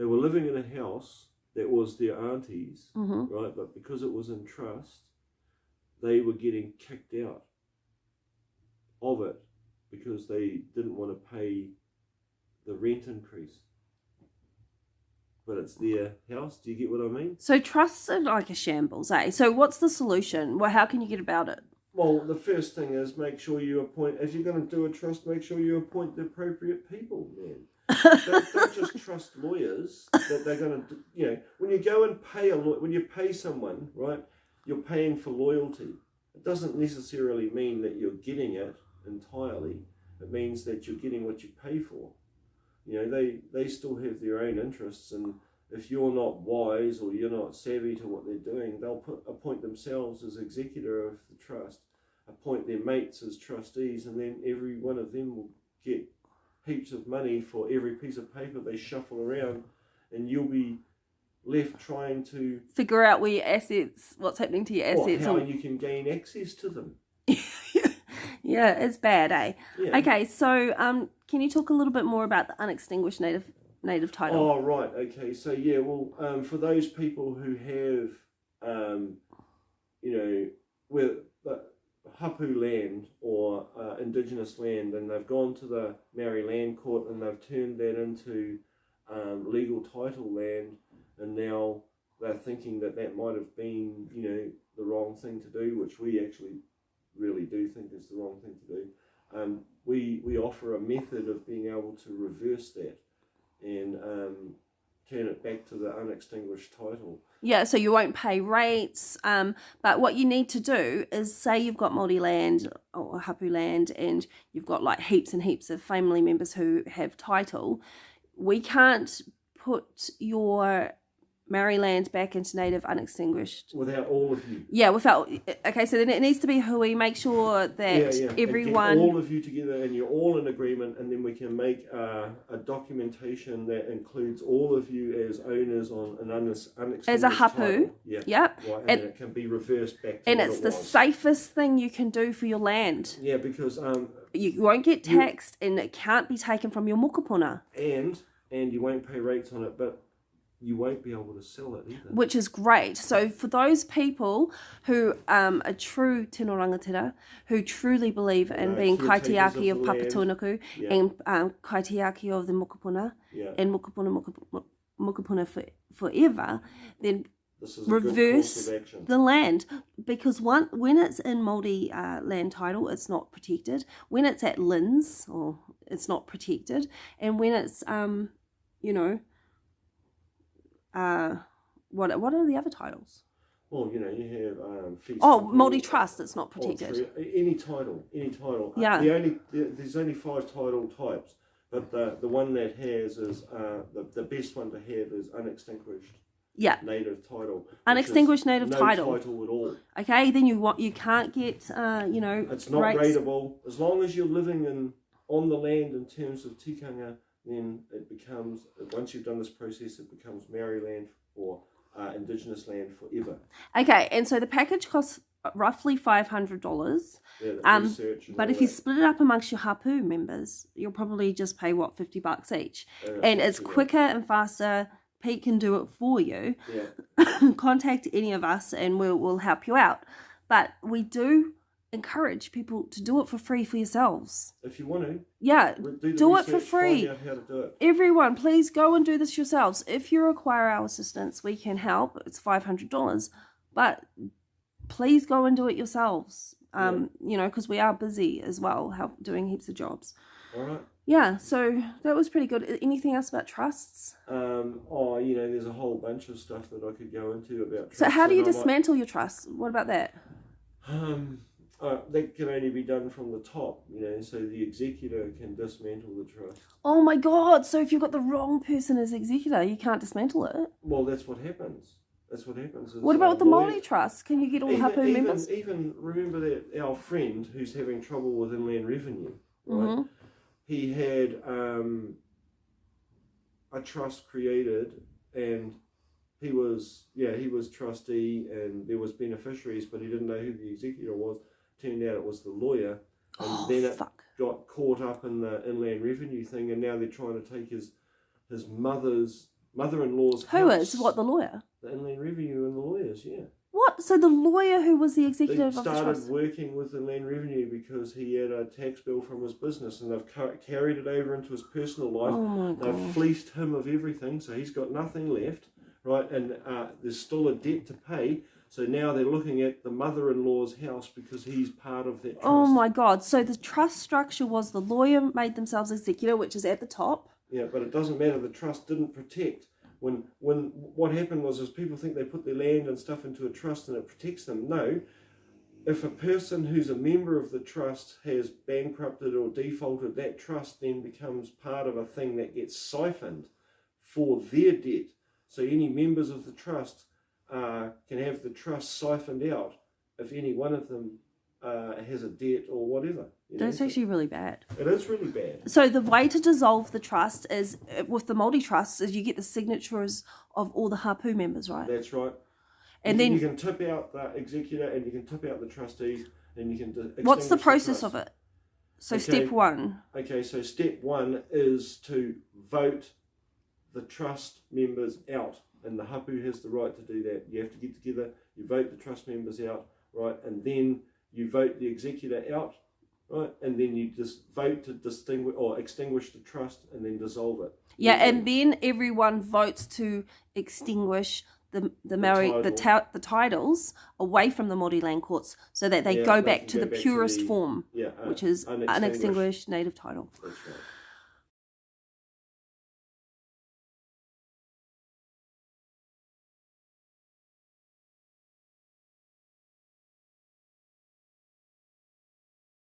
they were living in a house that was their auntie's, right? But because it was in trust, they were getting kicked out of it because they didn't want to pay the rent increase. But it's their house. Do you get what I mean? So trusts are like a shambles, eh? So what's the solution? Well, how can you get about it? Well, the first thing is make sure you appoint, if you're going to do a trust, make sure you appoint the appropriate people, man. don't just trust lawyers that they're going to, you know, when you go and pay when you pay someone, right, you're paying for loyalty. It doesn't necessarily mean that you're getting it entirely. It means that you're getting what you pay for. You know, they still have their own interests, and if you're not wise or you're not savvy to what they're doing, they'll appoint themselves as executor of the trust, appoint their mates as trustees, and then every one of them will get heaps of money for every piece of paper they shuffle around, and you'll be left trying to figure out where your assets, what's happening to your assets, how you can gain access to them. Yeah, it's bad, eh? Yeah. Okay, so can you talk a little bit more about the unextinguished native title? Oh, right. Okay. So yeah, well, for those people who have, you know, with hapu land or indigenous land, and they've gone to the Maori Land Court and they've turned that into legal title land, and now they're thinking that might have been, you know, the wrong thing to do, which we actually really do think is the wrong thing to do. We offer a method of being able to reverse that and turn it back to the unextinguished title. Yeah, so you won't pay rates, but what you need to do is, say you've got Māori land or hapu land and you've got like heaps and heaps of family members who have title, we can't put your Maori land back into native unextinguished. Without all of you. Yeah, without. Okay, so then it needs to be hui. Make sure that everyone. Get all of you together and you're all in agreement, and then we can make a documentation that includes all of you as owners on an unextinguished as a hapu. Title. Yeah. Yep. Right, and it can be reversed back to and what it's it the was. safest thing you can do for your land. Yeah, because you won't get taxed, and it can't be taken from your mokopuna. And you won't pay rates on it, but you won't be able to sell it either. Which is great. So for those people who are true tino rangatira, who truly believe in being kaitiaki of Papatūānuku and kaitiaki of the mokopuna and mokopuna forever, then reverse the land. Because when it's in Māori land title, it's not protected. When it's at LINS, it's not protected. And when it's, you know, what are the other titles? Well, you know, you have Māori Trust. It's not protected. Any title. Yeah. There's only 5 title types, but the one that has is the best one to have is unextinguished. Yeah. Native title. Unextinguished native title. No title at all. Okay, then you can't get you know. It's not rateable as long as you're living on the land in terms of tikanga. Then it becomes, once you've done this process, it becomes Maori land or indigenous land forever. Okay, and so the package costs roughly $500. Yeah, but if you split it up amongst your hapu members, you'll probably just pay $50 each, and it's quicker and faster. Pete can do it for you. Yeah. Contact any of us, and we'll help you out. But we do encourage people to do it for free for yourselves. If you want to. Yeah, do it for free. Find out how to do it. Everyone, please go and do this yourselves. If you require our assistance, we can help. It's $500. But please go and do it yourselves. You know, because we are busy as well, doing heaps of jobs. All right. Yeah, so that was pretty good. Anything else about trusts? You know, there's a whole bunch of stuff that I could go into about trusts. So how do you dismantle your trusts? What about that? That can only be done from the top, you know, so the executor can dismantle the trust. Oh my God, so if you've got the wrong person as executor, you can't dismantle it? Well, that's what happens. What about the Māori trust? Can you get all hapu members? Even remember that our friend who's having trouble with inland revenue, right? Mm-hmm. He had a trust created, and he was trustee, and there was beneficiaries, but he didn't know who the executor was. Turned out it was the lawyer, and then it got caught up in the inland revenue thing, and now they're trying to take his mother's mother-in-law's Who house. is? What, the lawyer? The Inland Revenue and the lawyers, yeah. What? So the lawyer who was the They executive of the started trust? working with the Land Revenue because he had a tax bill from his business, and they've carried it over into his personal life. Oh my They've God. fleeced him of everything, so he's got nothing left, right? And there's still a debt to pay. So now they're looking at the mother-in-law's house because he's part of that trust. Oh my God. So the trust structure was the lawyer made themselves executor, which is at the top. Yeah, but it doesn't matter. The trust didn't protect. When what happened was people think they put their land and stuff into a trust and it protects them. No. If a person who's a member of the trust has bankrupted or defaulted, that trust then becomes part of a thing that gets siphoned for their debt. So any members of the trust can have the trust siphoned out if any one of them has a debt or whatever. That's actually really bad. It is really bad. So the way to dissolve the trust is, with the multi-trusts, is you get the signatures of all the hapu members, right? That's right. And you then can tip out the executor and you can tip out the trustees and you can what's the extinguish process trust. of it? So Okay. step one. Okay, so step one is to vote the trust members out, and the hapu has the right to do that. You have to get together, you vote the trust members out, right, and then you vote the executor out, right, and then you just vote to distinguish or extinguish the trust and then dissolve it. Yeah, and then everyone votes to extinguish the titles away from the Māori land courts so that they go back to the purest form, which is unextinguished native title. That's right.